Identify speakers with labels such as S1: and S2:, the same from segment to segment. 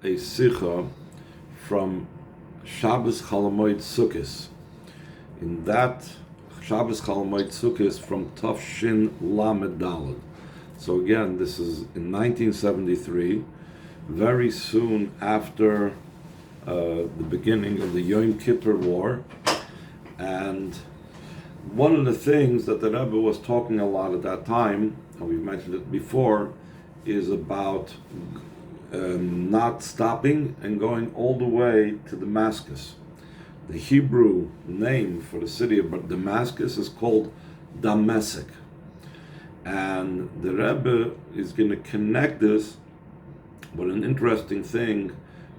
S1: a sicha from Shabbos Hamoed Sukkos. In that Shabbos Hamoed Sukkos from Tafshin Lamed Daled. So again, this is in 1973, very soon after the beginning of the Yom Kippur War. And one of the things that the Rebbe was talking a lot at that time, and we've mentioned it before, is about not stopping and going all the way to Damascus. The Hebrew name for the city of Damascus is called Damascus. And the Rebbe is going to connect this with an interesting thing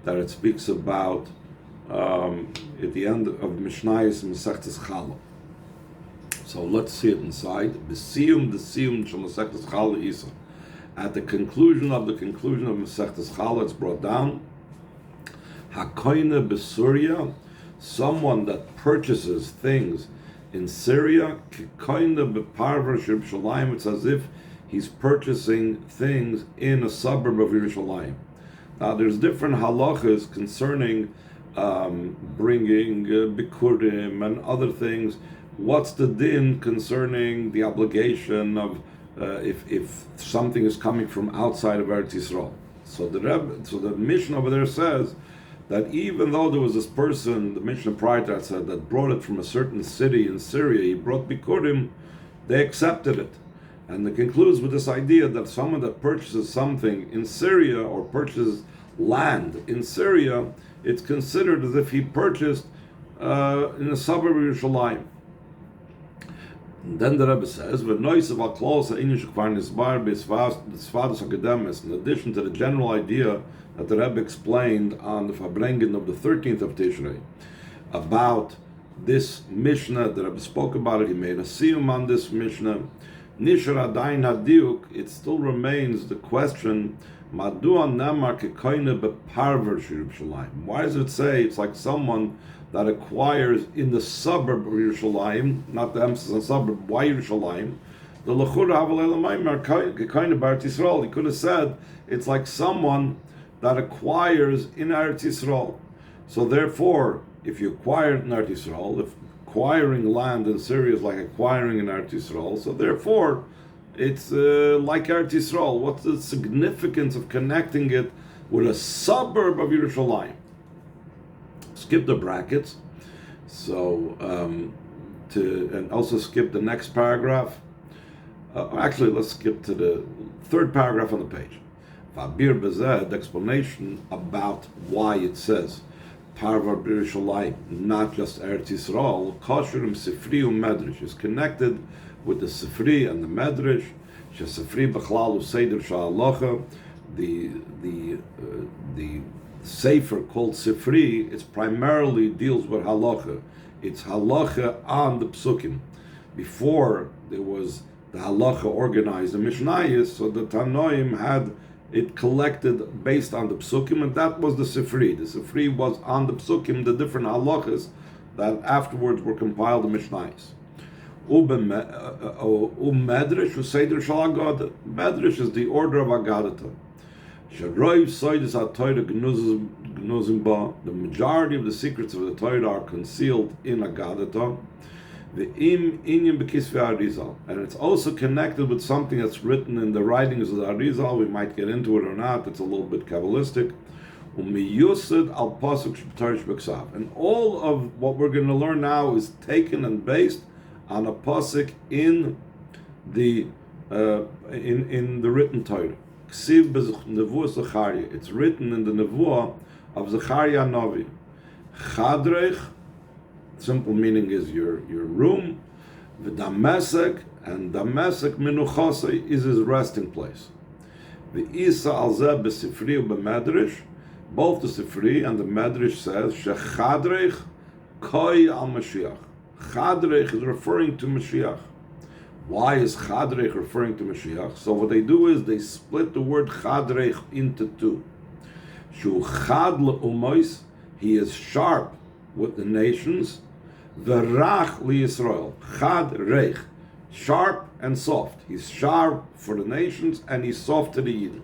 S1: that it speaks about at the end of Mishnayos Masechtas Chol. So let's see it inside. The siyum shel Masechtas Chol isa. At the conclusion of Masechtas Chol, it's brought down. Hakoine beSuria, someone that purchases things in Syria. Kikoine beParver Yerushalayim. It's as if he's purchasing things in a suburb of Yerushalayim. Now, there's different halachas concerning bringing bikurim and other things. What's the din concerning the obligation of if something is coming from outside of Eretz Yisrael? So the Mishnah over there says that even though there was this person, the Mishnah prior to that said, that brought it from a certain city in Syria, he brought bikurim, they accepted it. And it concludes with this idea that someone that purchases something in Syria or purchases land in Syria, it's considered as if he purchased in a suburb of Yerushalayim. And then the Rebbe says, in addition to the general idea that the Rebbe explained on the Farbrengen of the 13th of Tishrei, about this Mishnah, the Rebbe spoke about it, he made a siyum on this Mishnah, Nishar Adayin Hadiuk, it still remains the question, Madua Namar Kekoine beParver Yerushalayim. Why does it say it's like someone that acquires in the suburb of Yerushalayim, not the emphasis on suburb, why Yerushalayim? The Lechura Havalei Kekoine b'Eretz Yisrael. He could have said it's like someone that acquires in Eretz Yisrael. So therefore, if you acquire in Eretz Yisrael, if acquiring land in Syria is like acquiring in Eretz Yisrael, so therefore it's like Eretz Yisrael. What's the significance of connecting it with a suburb of Yerushalayim? Skip the brackets. So and also skip the next paragraph. Actually, let's skip to the third paragraph on the page. Vabir Bezeh, the explanation about why it says Parvar Yerushalayim, not just Eretz Yisrael. Kosherim Sifri Medrash is connected with the Sifri and the Medrash. Sifri Bechlal Seder Sha'alacha, the Sefer called Sifri, it primarily deals with halacha. It's halacha on the psukim. Before there was the halacha organized in Mishnayos, so the Tanoim had it collected based on the psukim, and that was the Sifri. The Sifri was on the psukim, the different halachas that afterwards were compiled in Mishnayos. Medrash Seder Shal Medrash is the order of Agadata. The majority of the secrets of the Torah are concealed in Agadata. And it's also connected with something that's written in the writings of the Arizal. We might get into it or not, it's a little bit Kabbalistic. And all of what we're going to learn now is taken and based on a pasuk in the written Torah. It's written in the Nevuah of Zechariah Navi. Chadrech, simple meaning is your room. V'Damasek, and Damasek Menuchasei is his resting place. V'Isa alzeh b'Sifri u'b'Medrash, both the Sifri and the Medrash says Shechadrech koi al Mashiach. Chadrech is referring to Mashiach. Why is Chadrech referring to Mashiach? So what they do is they split the word Chadrech into two. Shu Chad le'umois, he is sharp with the nations. V'rach liYisrael, Chadrech, sharp and soft. He's sharp for the nations and he's soft to the Yidden.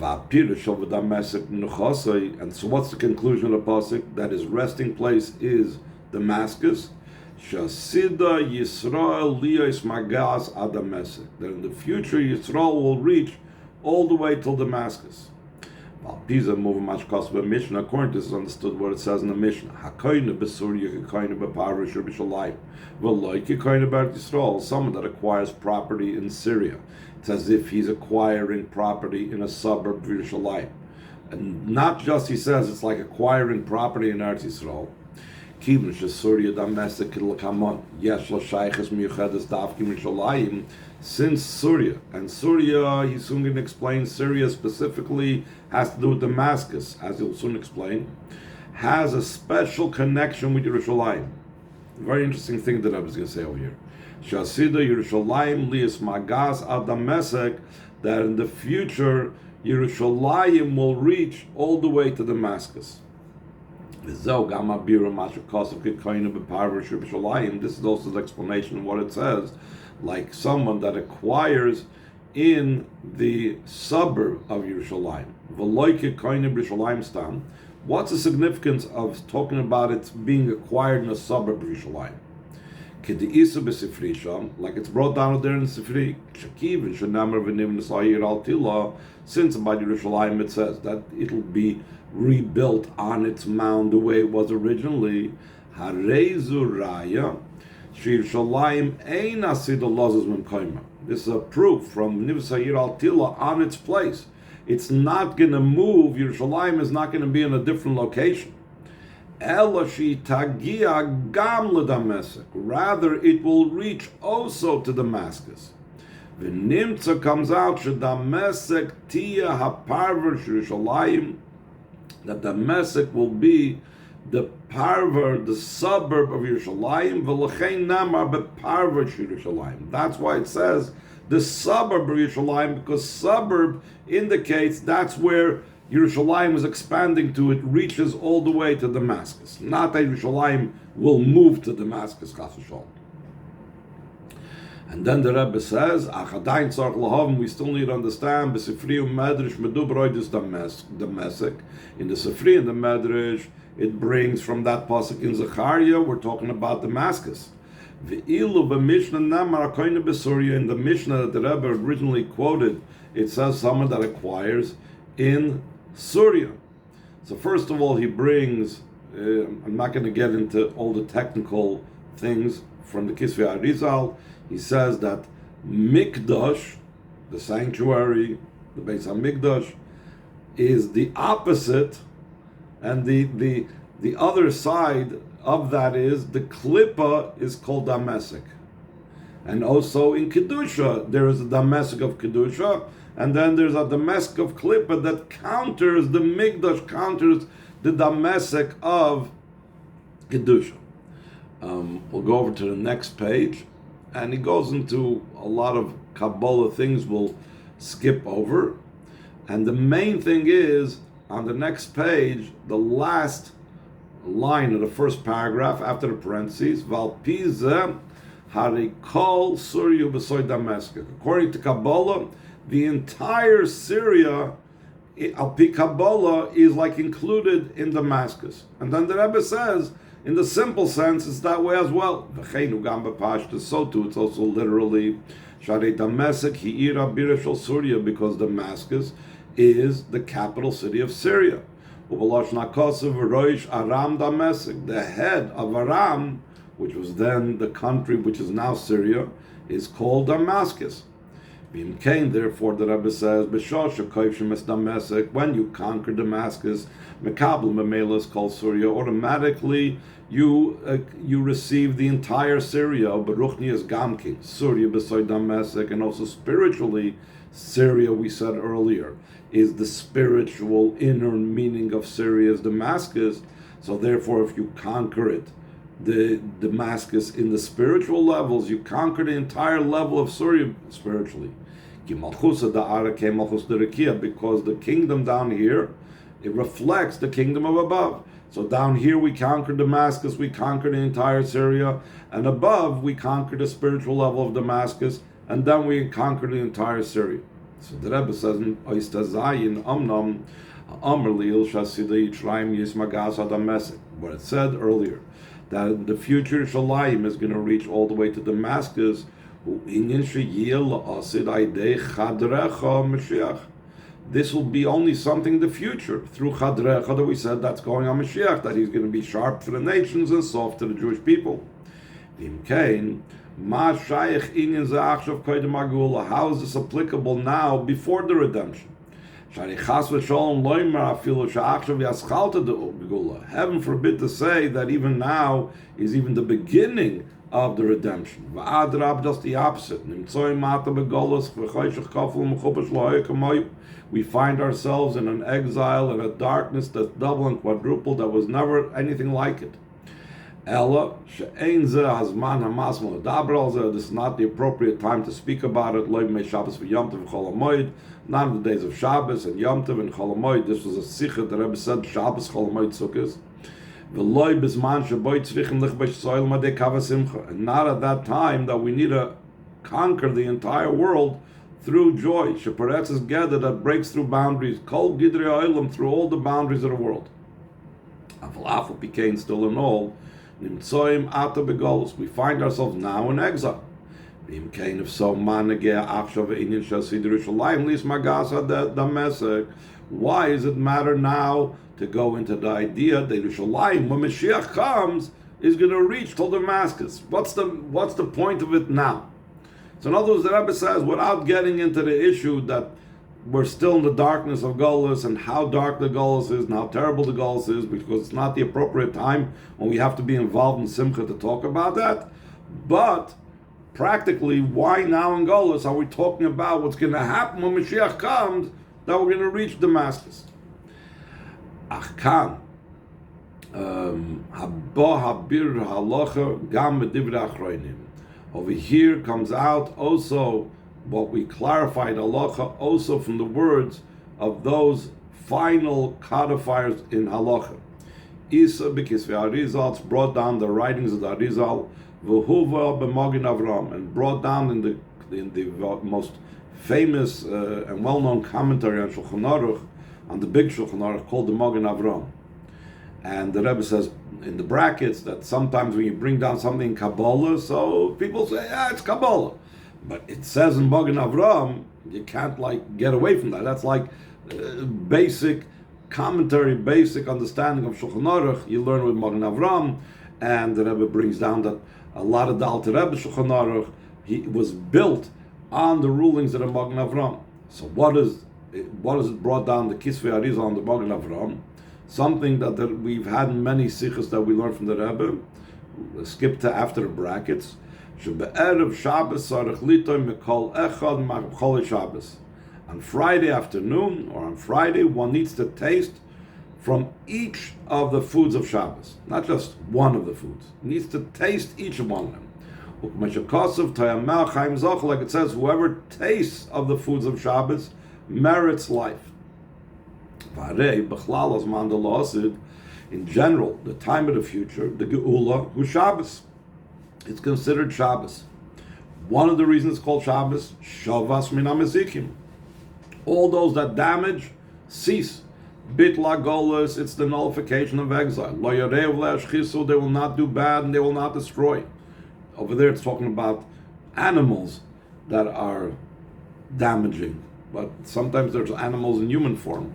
S1: And so what's the conclusion of the pasuk? That his resting place is Damascus. Shasida Yisrael liyos magas ad Damascus. That in the future Yisrael will reach all the way till Damascus. Pisa moving much cost by Mishnah. According to this, is understood what it says in the Mishnah. Hakoyne besurya kakoyne beparish or b'shalayim. V'loy kakoyne b'Eretz Yisrael. Someone that acquires property in Syria. It's as if he's acquiring property in a suburb of Yerushalayim. And not just, he says, it's like acquiring property in Eretz Yisrael. Kivin shesurya damesek l'kamon. Yesh l'shayches miyuchedes davkim Yerushalayim. Since Syria, and Syria, he's soon going to explain, Syria specifically has to do with Damascus, as he'll soon explain, has a special connection with Yerushalayim. Very interesting thing that I was going to say over here. Shasida Yerushalayim liyos magas ad Damascus, that in the future, Yerushalayim will reach all the way to Damascus. This is also the explanation of what it says, like someone that acquires in the suburb of Yerushalayim. What's the significance of talking about it being acquired in a suburb of Yerushalayim? Like it's brought down there in Sifri, since about Yerushalayim it says that it'll be rebuilt on its mound the way it was originally. This is a proof from Nivsayir al-Tila on its place. It's not going to move. Yerushalayim is not going to be in a different location. Rather, it will reach also to Damascus. V'nimtza comes out sheDamasek tia haparver Yerushalayim, that Damascus will be the parver, the suburb of Yerushalayim, v'lechein namar beparver Yerushalayim. That's why it says the suburb of Yerushalayim, because suburb indicates that's where Yerushalayim is expanding to. It reaches all the way to Damascus. Not that Yerushalayim will move to Damascus, chas v'sholom. And then the Rebbe says, Achadayin tzarich lahavim, we still need to understand, b'sifri u'medrash medubroi dis Damascus. In the Sifri and the Medrash, it brings from that pasuk in Zechariah, we're talking about Damascus. Ve'ilu b'mishnah namar akoyne b'Syria, in the Mishnah that the Rebbe originally quoted, it says someone that acquires in Syria. So first of all, he brings, I'm not going to get into all the technical things from the Kisvei Arizal. He says that Mikdash, the sanctuary, the Beis HaMikdash, is the opposite, and the other side of that is the Klippa is called Damascus. And also in Kedusha, there is a Damascus of Kedusha, and then there's a Damascus of Klippa that counters the Mikdash, counters the Damascus of Kedusha. We'll go over to the next page, and he goes into a lot of Kabbalah things we'll skip over. And the main thing is, on the next page, the last line of the first paragraph after the parentheses, Valpize harikol Surya b'soy Damascus. According to Kabbalah, the entire Syria, Alpi Kabbalah, is like included in Damascus. And then the Rebbe says, in the simple sense, it's that way as well. So too, it's also literally Sharei Damascus hi'ira birashal Surya, because Damascus is the capital city of Syria. Aram Damascus, the head of Aram, which was then the country which is now Syria, is called Damascus. Therefore, the Rebbe says, when you conquer Damascus, is called Syria, automatically you receive the entire Syria, Baruchni is Gamkin, Syria beside Damascus, and also spiritually, Syria, we said earlier, is the spiritual inner meaning of Syria is Damascus. So therefore, if you conquer it, the Damascus in the spiritual levels, you conquer the entire level of Syria spiritually. Because the kingdom down here, it reflects the kingdom of above. So down here we conquer Damascus, we conquer the entire Syria, and above we conquer the spiritual level of Damascus, and then we conquer the entire Syria. So the Rebbe says in Oyster Zayin Amnam Amr Liel Shasidei Yisraim Yismagas Adam Mesek, what it said earlier, that in the future Shalayim is going to reach all the way to Damascus. This will be only something in the future through Chadrecha that we said that's going on Mashiach, that he's going to be sharp for the nations and soft to the Jewish people. How is this applicable now before the redemption? Heaven forbid to say that even now is even the beginning of the redemption. Just the opposite. We find ourselves in an exile and a darkness that's double and quadruple, that was never anything like it. This is not the appropriate time to speak about it. Not in the days of Shabbos and Yom Tov and Chol Hamoed. This was a sikha the Rebbe said, Shabbos, Chol Hamoed, Sukkos. And not at that time that we need to conquer the entire world through joy. Sheparetz is gather that breaks through boundaries. Kol Gidrei Olam, through all the boundaries of the world. Aval became still in all. Nimtsoim ata begolus. We find ourselves now in exile. If so, why does it matter now to go into the idea that Yerushalayim, when Mashiach comes, is going to reach till Damascus? What's the point of it now? So in other words, the Rebbe says, without getting into the issue that we're still in the darkness of Golus and how dark the Golus is and how terrible the Golus is, because it's not the appropriate time when we have to be involved in Simcha to talk about that. But practically, why now in Golus are we talking about what's going to happen when Mashiach comes, that we're going to reach Damascus? Achkan, over here comes out also what we clarified halacha also from the words of those final codifiers in halacha. Isa b'kisvei Arizal, it's brought down the writings of the Arizal, v'huva b'magin Avram, and brought down in the most famous and well-known commentary on Shulchan Aruch, on the big Shulchan Aruch called the Magen Avram. And the Rebbe says in the brackets that sometimes when you bring down something in Kabbalah, so people say, it's Kabbalah. But it says in Magen Avram, you can't get away from that. That's basic commentary, basic understanding of Shulchan Aruch. You learn with Magen Avram, and the Rebbe brings down that a lot of the Alter Rebbe Shulchan Aruch was built on the rulings of the Magen Avram. So what is it brought down the Kisvei Arizal on the Magen Avram? Something that we've had in many sikhs that we learned from the Rebbe. Skip to after the brackets. Shabbos on Friday afternoon or on Friday, one needs to taste from each of the foods of Shabbos, not just one of the foods. He needs to taste each one of them. Like it says, whoever tastes of the foods of Shabbos merits life. In general, the time of the future, the Geulah, who's Shabbos. It's considered Shabbos. One of the reasons it's called Shabbos, Shavas min hamezikim. All those that damage, cease. Bitla golus, it's the nullification of exile. Lo yareu le'ashchisu, they will not do bad and they will not destroy. Over there it's talking about animals that are damaging. But sometimes there's animals in human form.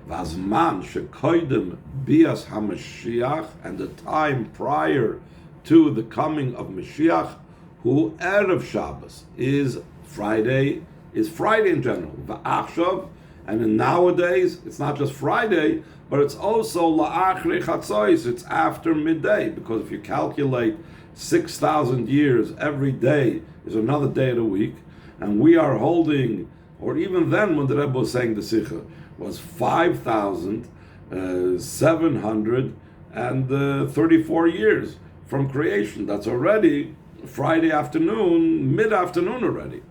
S1: Vazman shekoidem bias hamashiach, and the time prior to the coming of Mashiach, who erev Shabbos is Friday in general. Va'achshav, and in nowadays it's not just Friday, but it's also la'achri chatzos. It's after midday, because if you calculate 6,000 years, every day is another day of the week, and we are holding, or even then when the Rebbe was saying the Sikha, was 5,734 years from creation. That's already Friday afternoon, mid-afternoon already.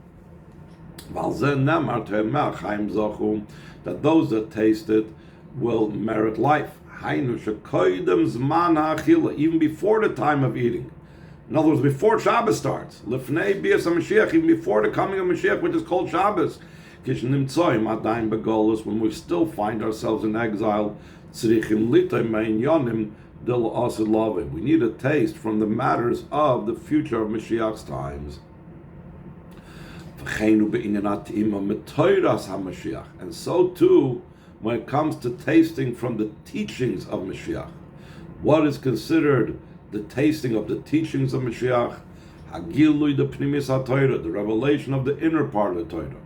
S1: That those that taste it will merit life. Even before the time of eating. In other words, before Shabbos starts, Lifnei Bias HaMashiach, even before the coming of Mashiach, which is called Shabbos, when we still find ourselves in exile, we need a taste from the matters of the future of Mashiach's times. And so too, when it comes to tasting from the teachings of Mashiach, what is considered the tasting of the teachings of Mashiach? The revelation of the inner part of the Torah.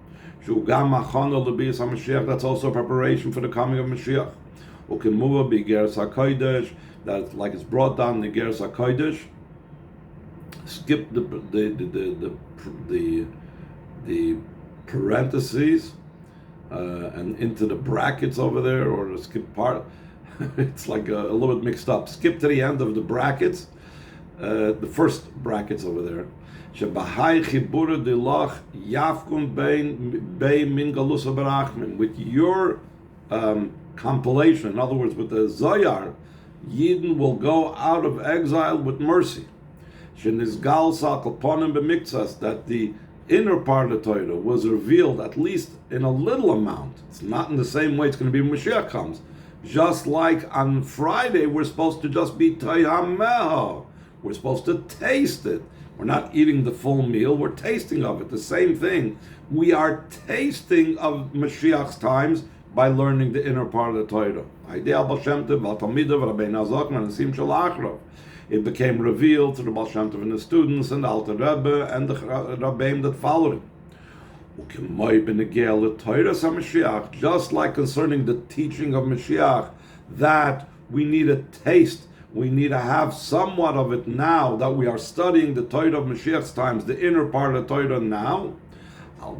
S1: That's also preparation for the coming of Mashiach. That, like it's brought down in the Geras HaKodesh. Skip the parentheses and into the brackets over there, or the skip part. It's like a little bit mixed up. Skip to the end of the brackets, the first brackets over there. With your compilation, in other words, with the Zohar, Yidden will go out of exile with mercy. That the inner part of the Torah was revealed at least in a little amount. It's not in the same way it's going to be when Mashiach comes. Just like on Friday, we're supposed to just be Tayameho. We're supposed to taste it. We're not eating the full meal, we're tasting of it. The same thing. We are tasting of Mashiach's times by learning the inner part of the Torah. It became revealed to the Baal Shem Tov and the students and the Alter Rebbe and the Rabbeim that followed him. Just like concerning the teaching of Mashiach, that we need a taste, we need to have somewhat of it now that we are studying the Torah of Mashiach's times, the inner part of the Torah now. So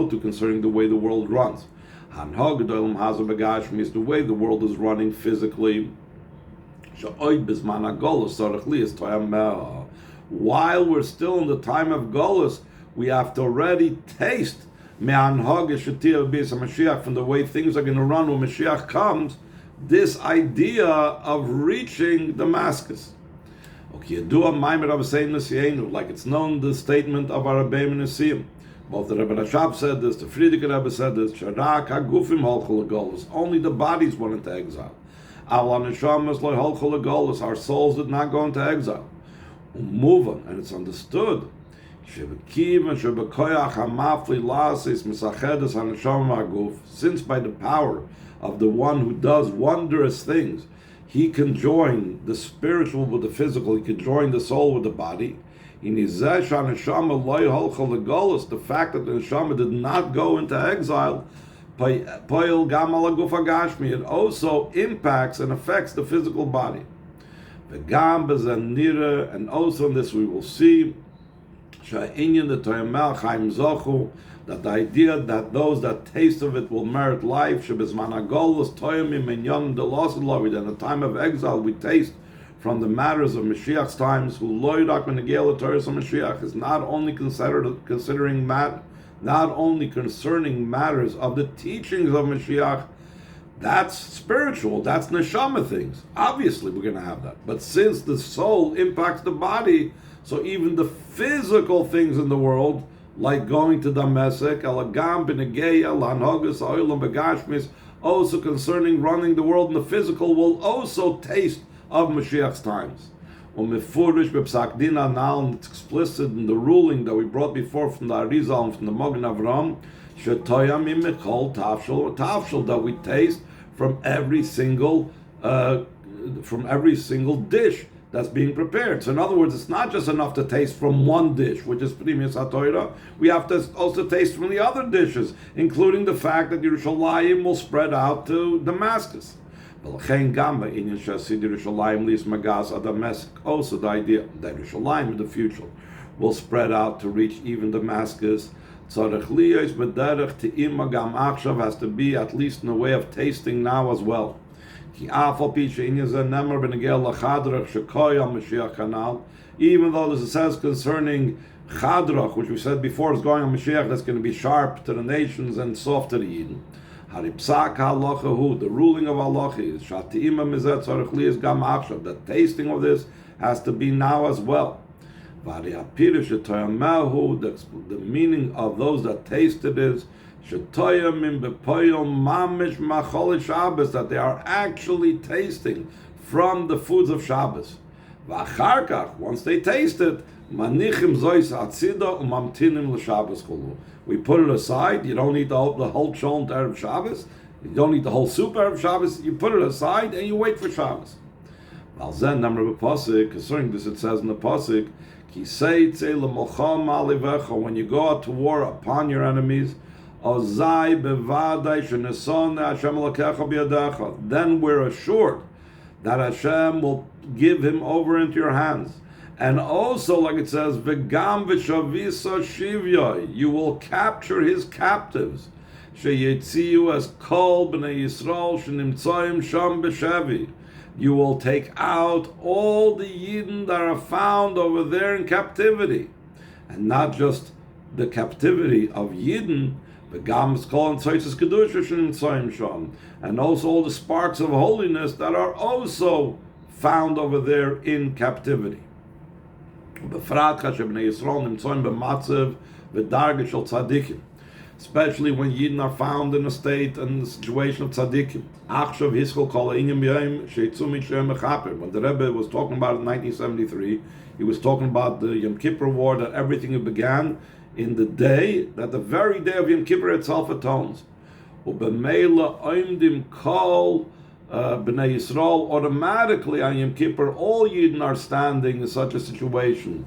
S1: too concerning the way the world runs. Is the way the world is running physically. While we're still in the time of Golus, we have to already taste from the way things are going to run when Mashiach comes, this idea of reaching Damascus. Like it's known, the statement of our Rebbeim and Nesiim. Both the Rebbe Rashab said this, the Frierdiker Rebbe said this, only the bodies went into exile. Our souls did not go into exile. And it's understood. Since by the power of the one who does wondrous things, he can join the spiritual with the physical, he can join the soul with the body. The fact that the neshama did not go into exile, it also impacts and affects the physical body. And also in this we will see that the idea that those that taste of it will merit life. In the time of exile we taste from the matters of Mashiach's times, who is not only concerning matters of the teachings of Mashiach. That's spiritual, that's neshama things. Obviously we're going to have that. But since the soul impacts the body, so even the physical things in the world, like going to Damascus, also concerning running the world in the physical, will also taste of Mashiach's times. Now it's explicit in the ruling that we brought before from the Arizal and from the Mogen Avram, that we taste from every single dish that's being prepared. So in other words, it's not just enough to taste from one dish, which is Pnimius HaTorah. We have to also taste from the other dishes, including the fact that Yerushalayim will spread out to Damascus. Also the idea that Yerushalayim in the future will spread out to reach even Damascus. Has to be at least in a way of tasting now as well. Even though this says concerning Chadrach, which we said before is going on Mashiach, that's going to be sharp to the nations and soft to the Yidden. The ruling of halacha is the tasting of this has to be now as well. The meaning of those that tasted is that they are actually tasting from the foods of Shabbos. Once they taste it, we put it aside. You don't need the whole Chol Erev Shabbos. You don't need the whole soup Erev Shabbos. You put it aside and you wait for Shabbos. Concerning this, it says in the pasuk, when you go out to war upon your enemies, then we're assured that Hashem will give him over into your hands. And also, like it says, you will capture his captives. As Chol b'nei Yisrael shenimtzoyim sham b'shevi. You will take out all the Yidden that are found over there in captivity. And not just the captivity of Yidden, and also all the sparks of holiness that are also found over there in captivity. Especially when Yidden are found in a state and the situation of tzaddikim. When the Rebbe was talking about it in 1973, he was talking about the Yom Kippur War, that everything began in the day, that the very day of Yom Kippur itself atones. B'nei Yisrael, automatically on Yom Kippur, all Yidden are standing in such a situation.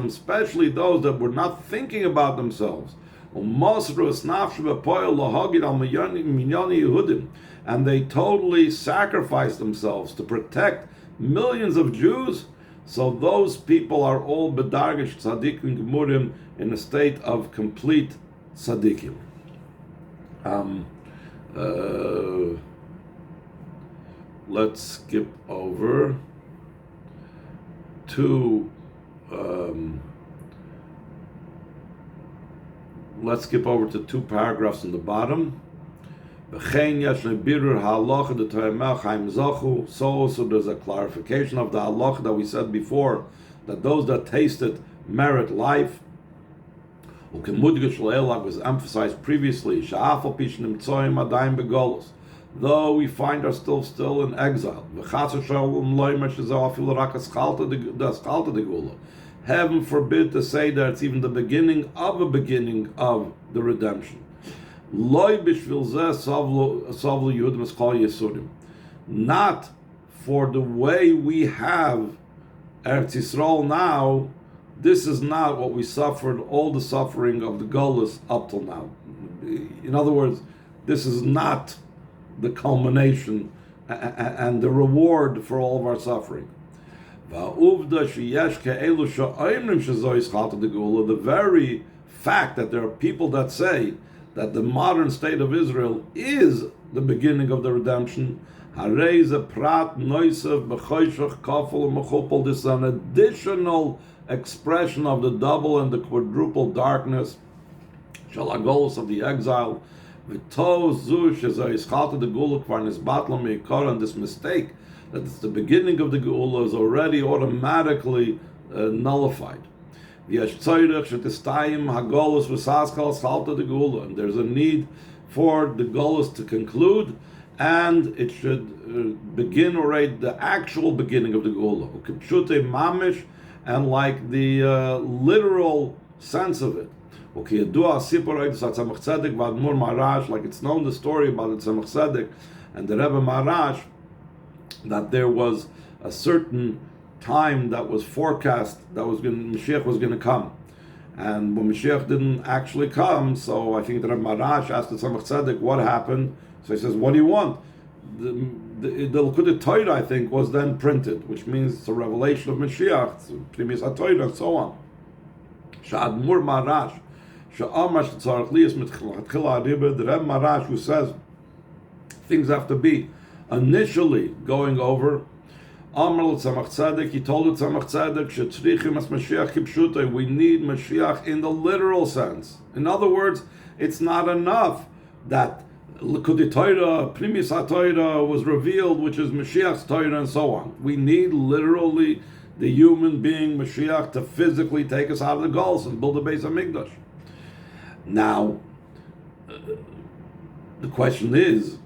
S1: Especially those that were not thinking about themselves. And they totally sacrificed themselves to protect millions of Jews. So those people are all bedargish tzaddikim gemurim in a state of complete tzaddikim. Let's skip over to two paragraphs in the bottom. So there's a clarification of the halacha that we said before, that those that taste it merit life. Was emphasized previously, though we find ourselves still in exile. Heaven forbid to say that it's even the beginning of the redemption. Not for the way we have Eretz Yisrael now. This is not what we suffered, all the suffering of the Geulah up till now. In other words, this is not the culmination and the reward for all of our suffering. The very fact that there are people that say that the modern state of Israel is the beginning of the redemption, this is an additional expression of the double and the quadruple darkness of the exile. And this mistake that it's the beginning of the Geulah is already automatically nullified. And there's a need for the Geulah to conclude, and it should begin already the actual beginning of the Geulah. And like the literal sense of it. Like it's known the story about the Tzemach Tzedek and the Rebbe Maharash, that there was a certain time that was forecast that Mashiach was going to come. And when Mashiach didn't actually come, so I think the Rebbe Maharash asked the Tzemach Tzedek what happened. So he says, what do you want? The Likkutei Torah, I think, was then printed, which means it's a revelation of Mashiach, Primis HaTorah, and so on. Sha'admur Maharash, Sha'amar Shetzarech Liyas Mitchila Ariba, the Rebbe Maharash, who says things have to be initially going over. Amar L'Tzemach Tzedek, he told the Tzemach Tzedek, Shetzrichim as Mashiach Kipshutei, we need Mashiach in the literal sense. In other words, it's not enough that Likutei Torah, Primis HaTorah was revealed, which is Mashiach's Torah, and so on. We need literally the human being Mashiach to physically take us out of the Golos and build a Beis HaMikdash. Now, the question is,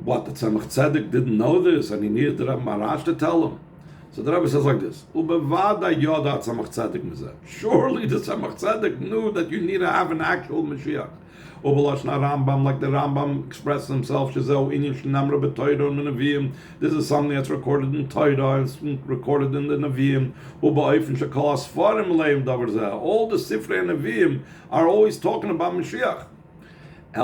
S1: what, the Tzemach Tzedek didn't know this and he needed the Rebbe Marash to tell him? So the Rebbe says like this, surely the Tzemach Tzedek knew that you need to have an actual Mashiach. Rambam, like the Rambam expressed himself, this is something that's recorded in Torah, it's recorded in the Nevi'im. All the Sifrei Nevi'im are always talking about Mashiach. The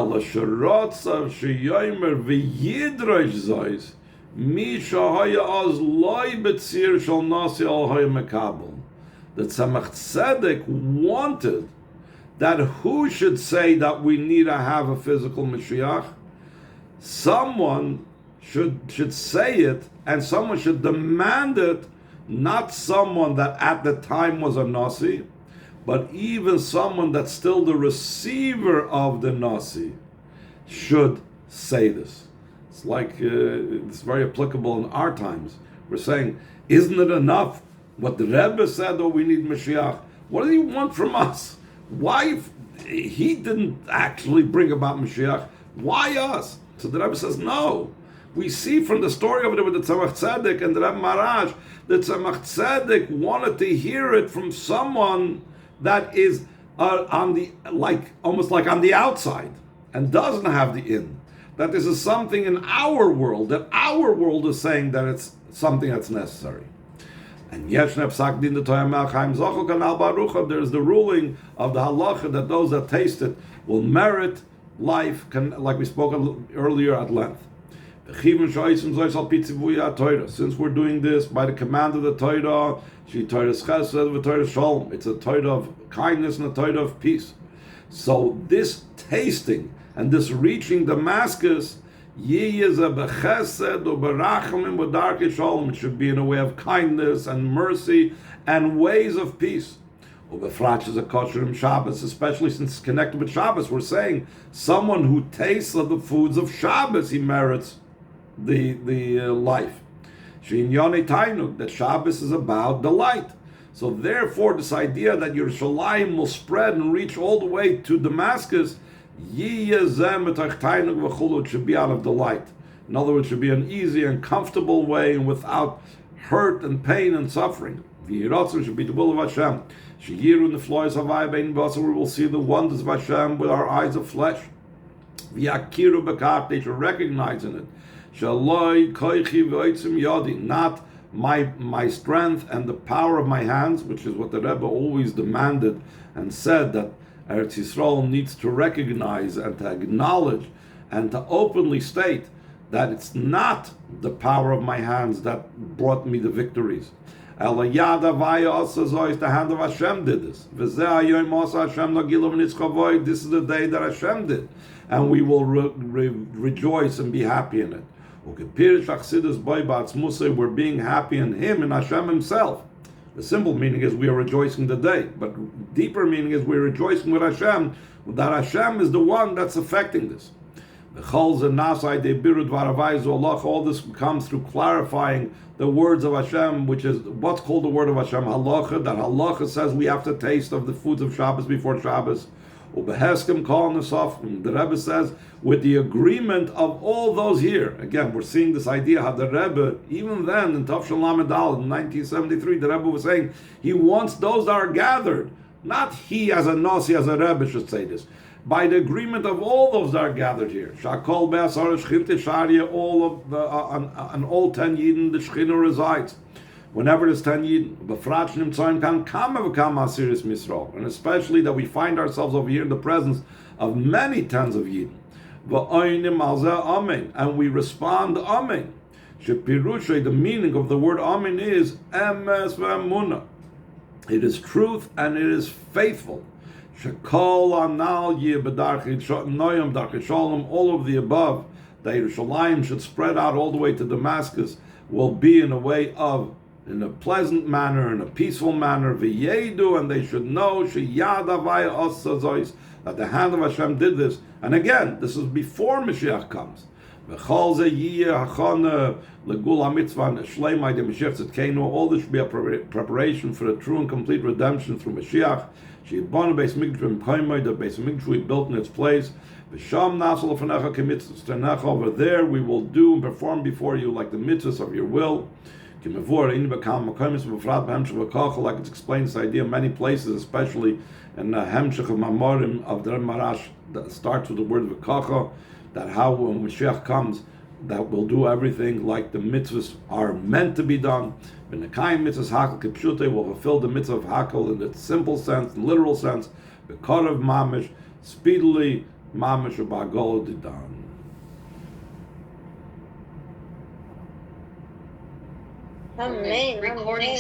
S1: Tzemach Tzedek wanted that who should say that we need to have a physical Mashiach? Someone should say it, and someone should demand it, not someone that at the time was a Nasi, but even someone that's still the receiver of the Nasi should say this. It's like, it's very applicable in our times. We're saying, isn't it enough what the Rebbe said, we need Mashiach? What does he want from us? Why, he didn't actually bring about Mashiach, why us? So the Rebbe says, no. We see from the story over there with the Tzemach Tzedek and the Rebbe Marash, the Tzemach Tzedek wanted to hear it from someone that is on the, like, almost like on the outside, and doesn't have the in. That this is something in our world, that our world is saying that it's something that's necessary. And there's the ruling of the halacha that those that taste it will merit life, like we spoke earlier at length. Since we're doing this by the command of the Torah, it's a Torah of kindness and a Torah of peace. So this tasting and this reaching Damascus, it should be in a way of kindness and mercy and ways of peace. Especially since it's connected with Shabbos, we're saying someone who tastes of the foods of Shabbos, he merits the life. That Shabbos is about delight. So therefore, this idea that Yerushalayim will spread and reach all the way to Damascus, it should be out of delight. In other words, it should be an easy and comfortable way and without hurt and pain and suffering. It should be the will of Hashem. We will see the wonders of Hashem with our eyes of flesh. They should recognize in it. Not my strength and the power of my hands, which is what the Rebbe always demanded and said, that Eretz Yisrael needs to recognize and to acknowledge and to openly state that it's not the power of my hands that brought me the victories. The hand of Hashem did this. This is the day that Hashem did, and we will rejoice and be happy in it. We're being happy in Him, in Hashem Himself. The simple meaning is we are rejoicing today, but deeper meaning is we're rejoicing with Hashem, that Hashem is the one that's affecting this. All this comes through clarifying the words of Hashem, which is what's called the word of Hashem, halacha, that halacha says we have to taste of the foods of Shabbos before Shabbos. The Rebbe says, with the agreement of all those here. Again, we're seeing this idea how the Rebbe, even then in Tav Shalom Lamed in 1973, the Rebbe was saying he wants those that are gathered, not he as a Nasi, as a Rebbe should say this, by the agreement of all those that are gathered here. Shakol Be'asar Shchinte Sharia, all of on all 10 Yidden, the Shechina resides. Whenever there's 10 Yidden, and especially that we find ourselves over here in the presence of many tens of Yidden. And we respond Amen. The meaning of the word Amen is Emes ve'emunah. It is truth and it is faithful. All of the above, that Yerushalayim should spread out all the way to Damascus, will be in a way of, in a pleasant manner, in a peaceful manner, v'yedu, and they should know that that the hand of Hashem did this. And again, this is before Mashiach comes. All this should be a preparation for the true and complete redemption through Mashiach. The Beis Mikdash we built in its place. Over there we will do and perform before you like the mitzvahs of your will. Like it's explained this idea in many places, especially in the Hemshech of Mamorim of the Marash that starts with the word V'kacha, that how when Mashiach comes, that will do everything like the mitzvahs are meant to be done. When the Kaim mitzvahs Hakel Kipshute will fulfill the mitzvah of Hakel in its simple sense, literal sense, the Karav Mamish, speedily Mamish Ba'gol Didan.
S2: Amen. Recording